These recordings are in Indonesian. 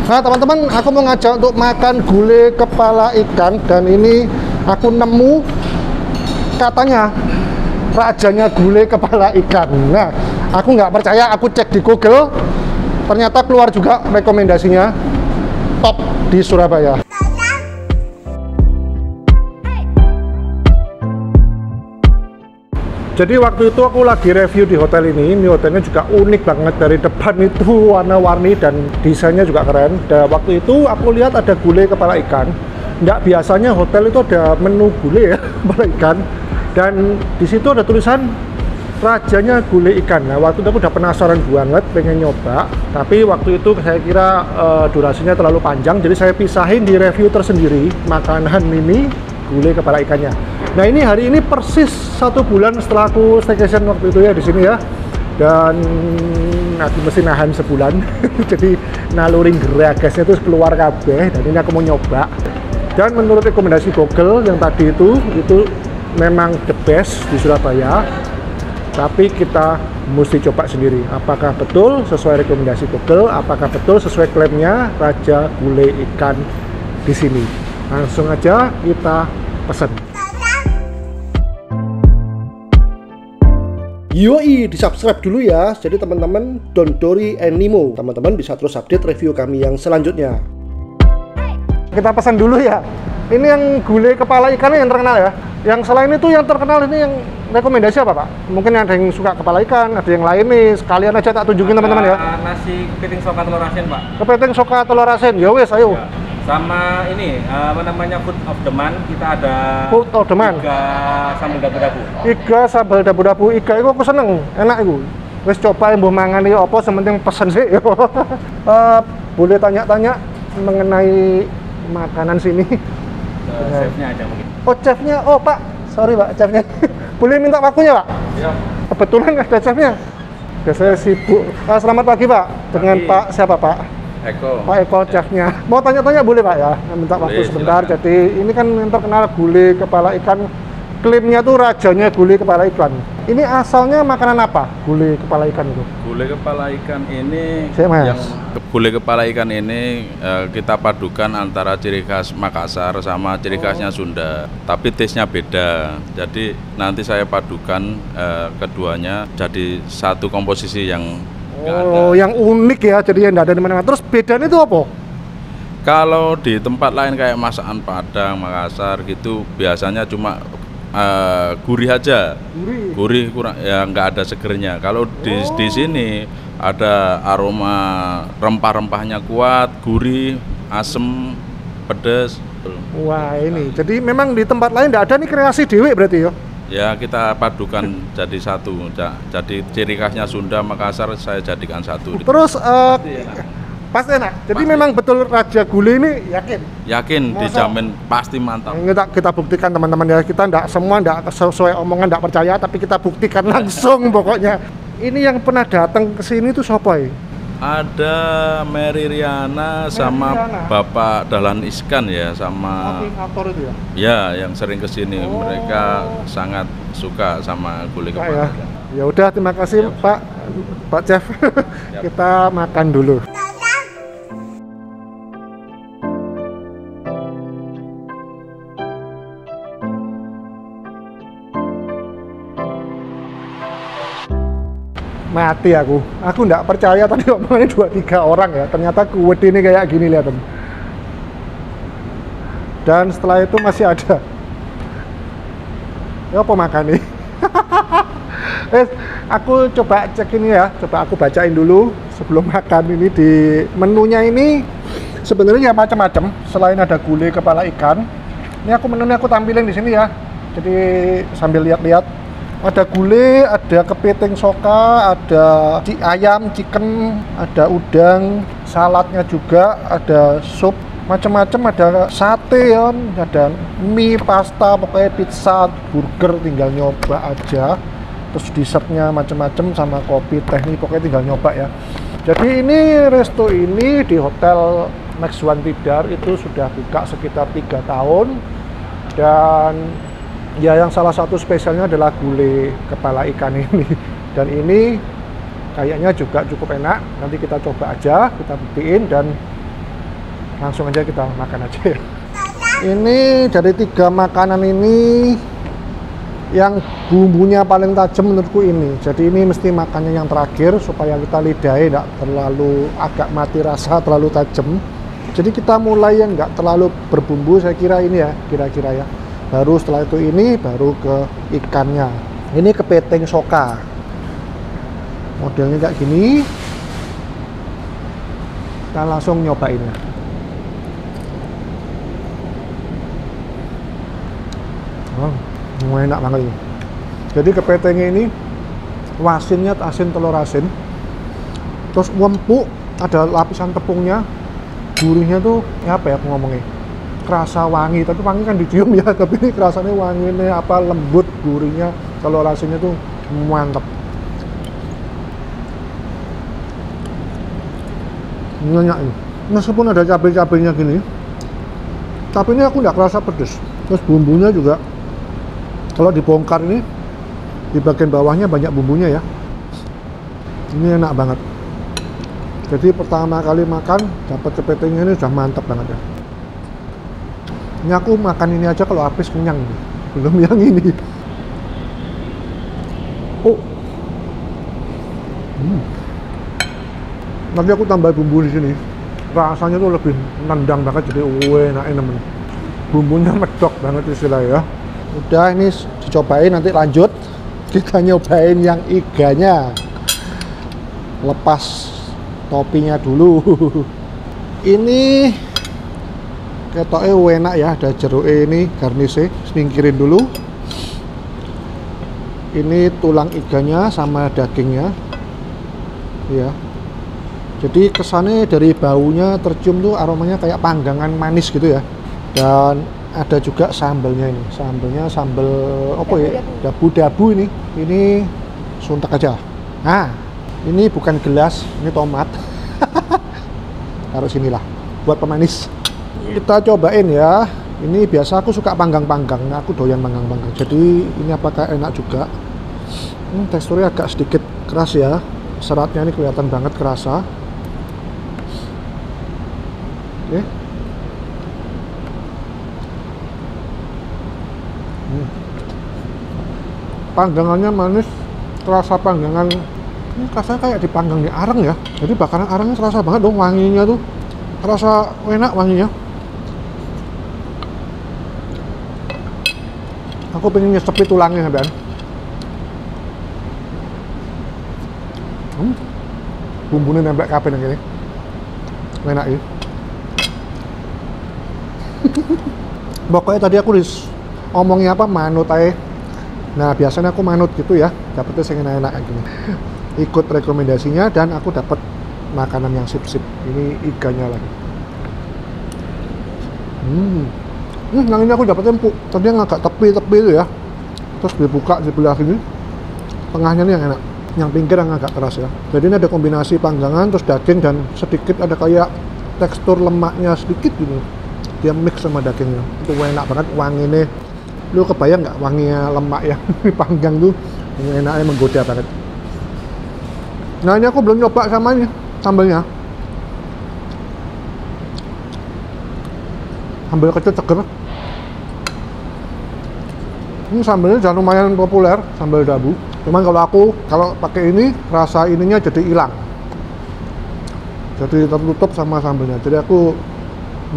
Nah teman-teman, aku mau ngajak untuk makan gulai kepala ikan. Dan ini aku nemu katanya rajanya gulai kepala ikan. Nah, aku nggak percaya, aku cek di Google, ternyata keluar juga rekomendasinya top di Surabaya. Jadi waktu itu aku lagi review di hotel ini hotelnya juga unik banget, dari depan itu warna-warni dan desainnya juga keren. Dan waktu itu aku lihat ada gulai kepala ikan. Nggak biasanya hotel itu ada menu gulai ya, kepala ikan. Dan di situ ada tulisan rajanya gulai ikan. Nah waktu itu aku udah penasaran banget, pengen nyoba. Tapi waktu itu saya kira durasinya terlalu panjang, jadi saya pisahin di review tersendiri makanan ini gulai kepala ikannya. Nah ini hari ini persis 1 bulan setelah aku staycation waktu itu ya di sini ya. Dan aku mesti nahan sebulan, jadi naluri geragasnya itu keluar kabeh. Dan ini aku mau nyoba. Dan menurut rekomendasi Google yang tadi itu memang the best di Surabaya. Tapi kita mesti coba sendiri. Apakah betul sesuai rekomendasi Google? Apakah betul sesuai klaimnya raja gulai ikan di sini? Langsung aja kita pesen. Yoi, di-subscribe dulu ya. Jadi teman-teman, Dondori and Nemo, teman-teman bisa terus update review kami yang selanjutnya. Kita pesan dulu ya. Ini yang gulai kepala ikannya yang terkenal ya. Yang selain itu yang terkenal ini yang rekomendasi apa Pak? Mungkin ada yang suka kepala ikan, ada yang lain nih. Sekalian aja tak tunjukin teman-teman ya. Nasi kepiting soka telur asin Pak. Kepiting soka telur asin, ya wes ayo. Ya. Sama ini, apa namanya, food of the month, kita ada food of the month. Iga sambal dabu-dabu. Iga sambal dabu-dabu, iga itu aku seneng, enak itu. Wes coba mbuh mangan iki apa, sementing pesen sih. Boleh tanya-tanya mengenai makanan sini? Chefnya aja mungkin. Oh chefnya, oh Pak, sorry Pak, chefnya. Boleh minta waktunya Pak? Iya. Kebetulan ada chefnya. Biasanya sibuk. Selamat pagi Pak, dengan pagi. Pak siapa Pak? Eko. Pak Eko chefnya. Mau tanya-tanya boleh Pak ya? Minta waktu sebentar. Silakan. Jadi ini kan yang terkenal gulai kepala ikan. Klaimnya tuh rajanya gulai kepala ikan. Ini asalnya makanan apa? Gulai kepala ikan itu? Gulai kepala ikan ini gulai kepala ikan ini kita padukan antara ciri khas Makassar sama ciri khasnya Sunda. Tapi taste-nya beda. Jadi nanti saya padukan keduanya jadi satu komposisi yang yang unik ya, jadi yang nggak ada di mana-mana. Terus bedanya itu apa? Kalau di tempat lain kayak masakan Padang, Makassar gitu, biasanya cuma gurih aja, gurih kurang, ya nggak ada segernya. Kalau di sini ada aroma rempah-rempahnya kuat, gurih, asem, pedas. Wah ini, jadi memang di tempat lain nggak ada nih kreasi dewe berarti ya? Ya kita padukan jadi satu, jadi ciri khasnya Sunda, Makassar saya jadikan satu. Terus pasti enak. Jadi pasti. Memang betul raja gulai ini yakin? Yakin, dijamin pasti mantap. Kita buktikan teman-teman ya. Kita semua enggak sesuai omongan, enggak percaya, tapi kita buktikan langsung pokoknya. Ini yang pernah datang ke sini tuh siapa ya? Ada Mary Riana sama Bapak Dahlan Iskan ya, sama aktor itu ya? Ya, yang sering kesini. Mereka sangat suka sama gulai kepala. Ya udah, terima kasih Pak Chef. Kita makan dulu. Mati aku nggak percaya tadi omongannya 2-3 orang ya, ternyata kuwet ini kayak gini, lihat. Dan setelah itu masih ada ya apa makan nih. Aku coba cek ini ya, coba aku bacain dulu sebelum makan. Ini di menunya ini sebenarnya macam-macam, selain ada gulai kepala ikan. Ini menunya aku tampilin di sini ya, jadi sambil lihat-lihat. Ada gulai, ada kepiting soka, ada ayam, chicken, ada udang, saladnya juga, ada sup, macam-macam, ada sate ya, ada mie, pasta, pokoknya pizza, burger, tinggal nyoba aja. Terus dessertnya macam-macam sama kopi, teh, nih pokoknya tinggal nyoba ya. Jadi ini resto ini di Hotel Max One Tidar itu sudah buka sekitar 3 tahun. Dan ya yang salah satu spesialnya adalah gulai kepala ikan ini. Dan ini kayaknya juga cukup enak. Nanti kita coba aja, kita buktiin. Dan langsung aja kita makan aja ya. Ini dari 3 makanan ini yang bumbunya paling tajam menurutku ini. Jadi ini mesti makannya yang terakhir supaya kita lidahnya tidak terlalu agak mati rasa, terlalu tajam. Jadi kita mulai yang nggak terlalu berbumbu, saya kira ini ya, kira-kira ya. Baru setelah itu ini baru ke ikannya. Ini kepiting soka. Modelnya kayak gini. Kita langsung nyobainnya. Enak banget ini. Jadi kepitingnya ini asinnya asin telur asin. Terus empuk, ada lapisan tepungnya. Gurihnya tuh ya apa ya aku ngomongnya? Kerasa wangi, tapi wangi kan dicium ya, tapi ini kerasanya wangi ini apa lembut, gurihnya telur asinnya tuh mantap. Nyenyak ini. Meskipun ada cabai-cabainya gini, tapi ini aku nggak kerasa pedes. Terus bumbunya juga kalau dibongkar ini di bagian bawahnya banyak bumbunya ya. Ini enak banget. Jadi pertama kali makan dapat kepitingnya ini udah mantap banget ya. Ini aku makan ini aja kalau habis kenyang, belum yang ini. Oh, nanti aku tambah bumbu di sini. Rasanya tuh lebih nendang banget, jadi enak temen. Bumbunya medok banget istilahnya ya. Udah ini dicobain, nanti lanjut kita nyobain yang iganya. Lepas topinya dulu. Ini ketoknya enak ya, ada jeruk ini garnisnya, singkirin dulu. Ini tulang iganya sama dagingnya ya. Jadi kesannya dari baunya tercium tuh aromanya kayak panggangan manis gitu ya. Dan ada juga sambalnya ini. Sambalnya sambal apa ya? Dabu-dabu ini. Ini suntak aja. Nah, ini bukan gelas, ini tomat. Taruh sinilah buat pemanis. Kita cobain ya. Ini biasa aku suka panggang-panggang. Aku doyan panggang-panggang. Jadi ini apakah enak juga? Teksturnya agak sedikit keras ya. Seratnya ini kelihatan banget kerasa. Oke. Panggangannya manis, terasa panggangan. Ini rasanya kayak dipanggang di arang ya. Jadi bakaran arangnya terasa banget dong, wanginya tuh. Terasa enak wanginya. Aku pengen nyesepi tulangnya sampean. Bumbunya nempel kabeh nang kene. Enak ya. Pokoknya tadi aku ngomongnya apa manut aja. Nah biasanya aku manut gitu ya, dapetnya sing enak-enak kayak gini. Ikut rekomendasinya dan aku dapat makanan yang sip-sip. Ini ikannya lagi. Yang ini aku dapat empuk. Tadi yang agak tepi-tepi itu ya. Terus dibuka di sebelah sini. Tengahnya ini yang enak. Yang pinggir yang agak keras ya. Jadi ini ada kombinasi panggangan terus daging dan sedikit ada kayak tekstur lemaknya sedikit gini. Dia mix sama dagingnya. Itu enak banget wanginya. Lu kebayang nggak wanginya lemak yang dipanggang tuh? Ini enaknya menggoda banget. Nah ini aku belum nyoba sama ini sambalnya. Sambal kecil seger. Ini sambalnya jangan lumayan populer, sambal dabu. Cuman kalau pakai ini rasa ininya jadi hilang. Jadi tertutup sama sambalnya. Jadi aku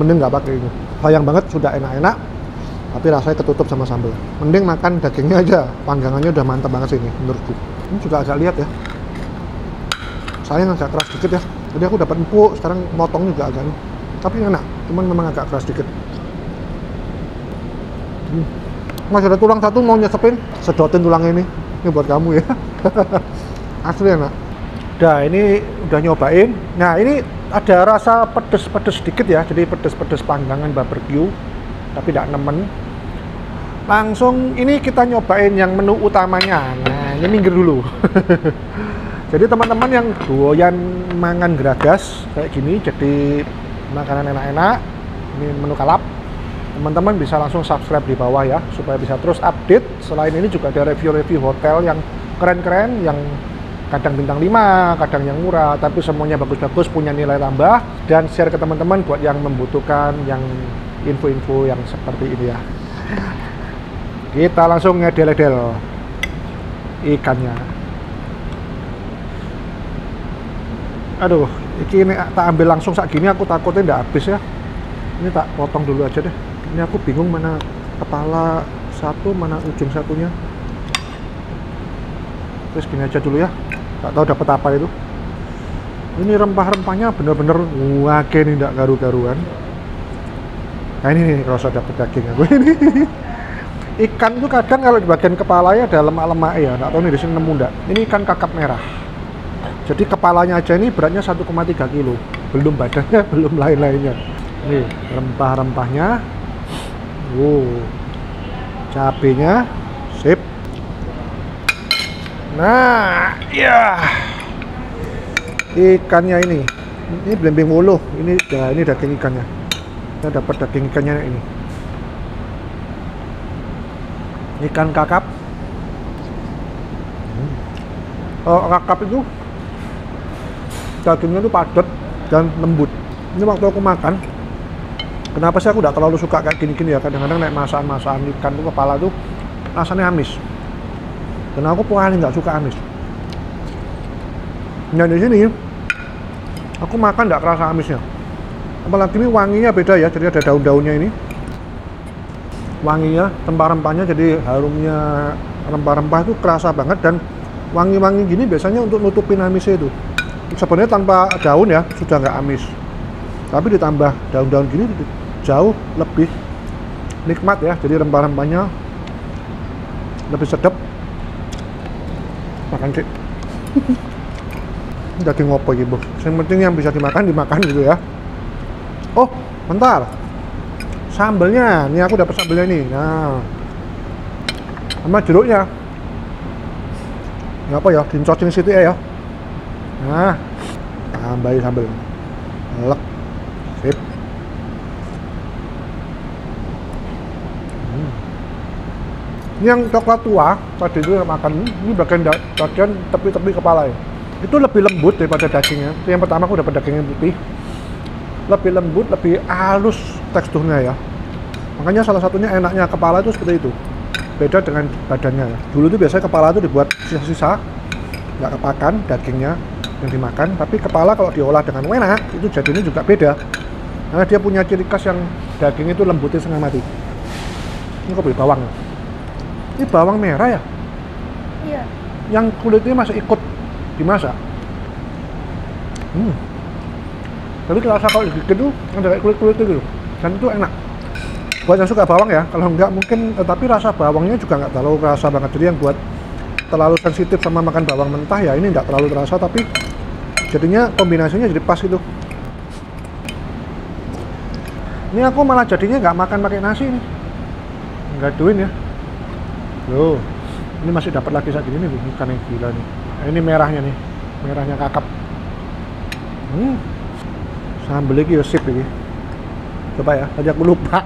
mending nggak pakai ini. Sayang banget sudah enak-enak, tapi rasanya ketutup sama sambal. Mending makan dagingnya aja. Panggangannya udah mantap banget sih ini menurutku. Ini juga agak lihat ya. Sayang agak keras dikit ya. Jadi aku dapat empuk. Sekarang motong juga agak. Tapi enak. Cuman memang agak keras dikit. Masih ada tulang satu mau nyesepin, sedotin tulangnya ini. Ini buat kamu ya. Asli enak. Udah ini udah nyobain. Nah ini ada rasa pedes-pedes sedikit ya. Jadi pedes-pedes panggangan barbecue. Tapi tidak nemen. Langsung ini kita nyobain yang menu utamanya. Nah ini minggir dulu. Jadi teman-teman yang doyan mangan geragas kayak gini, jadi makanan enak-enak, ini menu kalap. Teman-teman bisa langsung subscribe di bawah ya, supaya bisa terus update. Selain ini juga ada review-review hotel yang keren-keren, yang kadang bintang 5, kadang yang murah, tapi semuanya bagus-bagus, punya nilai tambah, dan share ke teman-teman buat yang membutuhkan yang info-info yang seperti ini ya. Kita langsung ngedel-edel ikannya. Aduh, ini tak ambil langsung saat gini, aku takutnya nggak habis ya. Ini tak potong dulu aja deh. Ini aku bingung mana kepala satu, mana ujung satunya. Terus gini aja dulu ya. Nggak tahu dapat apa itu. Ini rempah-rempahnya bener-bener wake nih, nggak garu-garuan. Nah ini nih kalau sudah dapat daging aku ini. Ikan tuh kadang kalau di bagian kepalanya ada lemak-lemak ya. Nggak tahu nih di sini nemu nggak. Ini ikan kakap merah. Jadi kepalanya aja ini beratnya 1,3 kilo. Belum badannya, belum lain-lainnya. Nih rempah-rempahnya. Cabenya, sip. Nah, ya. Ikannya ini belimbing wuluh. Ini ya, ini daging ikannya. Kita dapat daging ikannya ini. Ikan kakap. Kakap itu dagingnya itu padat dan lembut. Ini waktu aku makan, kenapa sih aku tidak terlalu suka kayak gini-gini ya? Kadang-kadang naik masakan ikan tuh kepala tuh rasanya amis. Dan aku paling nggak suka amis. Nah di sini aku makan nggak kerasa amisnya. Apalagi ini wanginya beda ya. Jadi ada daun-daunnya ini. Wanginya, rempah-rempahnya, jadi harumnya rempah-rempah itu kerasa banget, dan wangi-wangi gini biasanya untuk nutupin amisnya itu. Sebenarnya tanpa daun ya sudah nggak amis. Tapi ditambah daun-daun gini jauh lebih nikmat ya. Jadi rempah-rempahnya lebih sedap. Makan sih. Daging ngopo gitu. Yang penting yang bisa dimakan gitu ya. Oh, bentar. Sambelnya, ini aku dapat sambelnya nih. Nah, sama jeruknya. Ini apa ya? Dincotin situ ya. Nah, tambahin sambel. Lek. Sip. Ini yang coklat tua tadi itu makan, ini bagian tepi-tepi kepala ya. Itu lebih lembut daripada dagingnya. Itu yang pertama aku dapat dagingnya putih, lebih lembut, lebih halus teksturnya ya. Makanya salah satunya enaknya kepala itu seperti itu, beda dengan badannya ya. Dulu tuh biasanya kepala itu dibuat sisa-sisa, nggak kepakan dagingnya yang dimakan. Tapi kepala kalau diolah dengan enak itu jadinya juga beda, karena dia punya ciri khas yang daging itu lembutnya setengah mati. Ini kok beli bawang ya? Ini bawang merah ya? Iya. Yang kulitnya masih ikut dimasak. Tapi terasa kalau digigit tuh ada kayak kulit-kulit gitu, dan itu enak. Buat yang suka bawang ya, kalau enggak mungkin, tapi rasa bawangnya juga nggak terlalu kerasa banget. Jadi yang buat terlalu sensitif sama makan bawang mentah ya ini nggak terlalu terasa, tapi jadinya kombinasinya jadi pas gitu. Ini aku malah jadinya nggak makan pakai nasi nih, nggak duin ya. Loh, ini masih dapat lagi saat ini nih, ikan yang gila nih. Nah, ini merahnya nih, merahnya kakap. Sambel lagi ya, sip lagi. Coba ya, tadi aku lupa.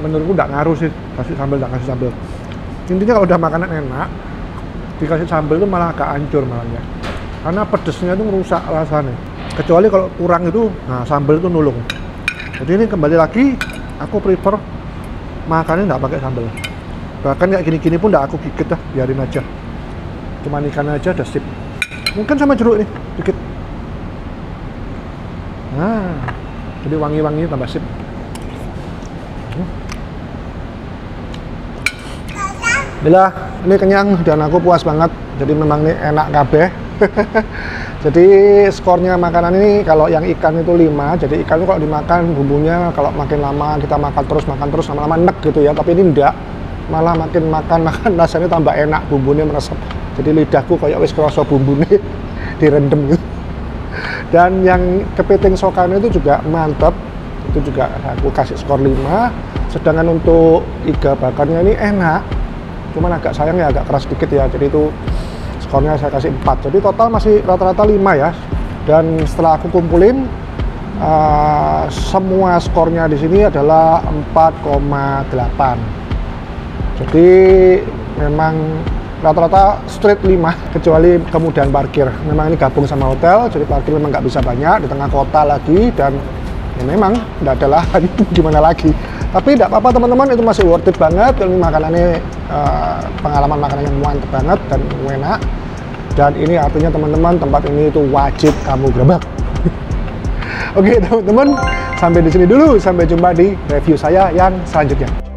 Menurutku nggak ngaruh sih, kasih sambel nggak kasih sambel. Intinya kalau udah makanan enak, dikasih sambel itu malah agak hancur malahnya. Karena pedesnya itu merusak rasanya. Kecuali kalau kurang itu, nah sambel itu nulung. Jadi ini kembali lagi, aku prefer makannya nggak pakai sambel. Bahkan kayak gini-gini pun nggak aku gigit dah, biarin aja. Cuman ikan aja udah sip. Mungkin sama jeruk nih, dikit. Nah, jadi wangi-wanginya tambah sip. Bila ini kenyang dan aku puas banget. Jadi memang ini enak kabeh. Jadi skornya makanan ini kalau yang ikan itu 5. Jadi ikan itu kalau dimakan bumbunya kalau makin lama kita makan terus lama-lama enek gitu ya. Tapi ini enggak. Malah makin makan rasanya tambah enak, bumbunya meresap. Jadi lidahku kayak wis kerasa bumbune direndam gitu. Dan yang kepiting sokan itu juga mantap. Itu juga aku kasih skor 5. Sedangkan untuk iga bakarnya ini enak. Cuman agak sayang ya, agak keras sedikit ya. Jadi itu skornya saya kasih 4. Jadi total masih rata-rata 5 ya. Dan setelah aku kumpulin semua skornya di sini adalah 4,8. Jadi memang rata-rata street 5 kecuali kemudahan parkir. Memang ini gabung sama hotel, jadi parkir memang nggak bisa banyak di tengah kota lagi, dan ya memang nggak ada lahan. Gimana lagi, tapi tidak apa-apa teman-teman, itu masih worth it banget. Ini makanannya pengalaman makanan yang mantap banget dan enak, dan ini artinya teman-teman tempat ini itu wajib kamu gerebek. Oke teman-teman, sampai di sini dulu, sampai jumpa di review saya yang selanjutnya.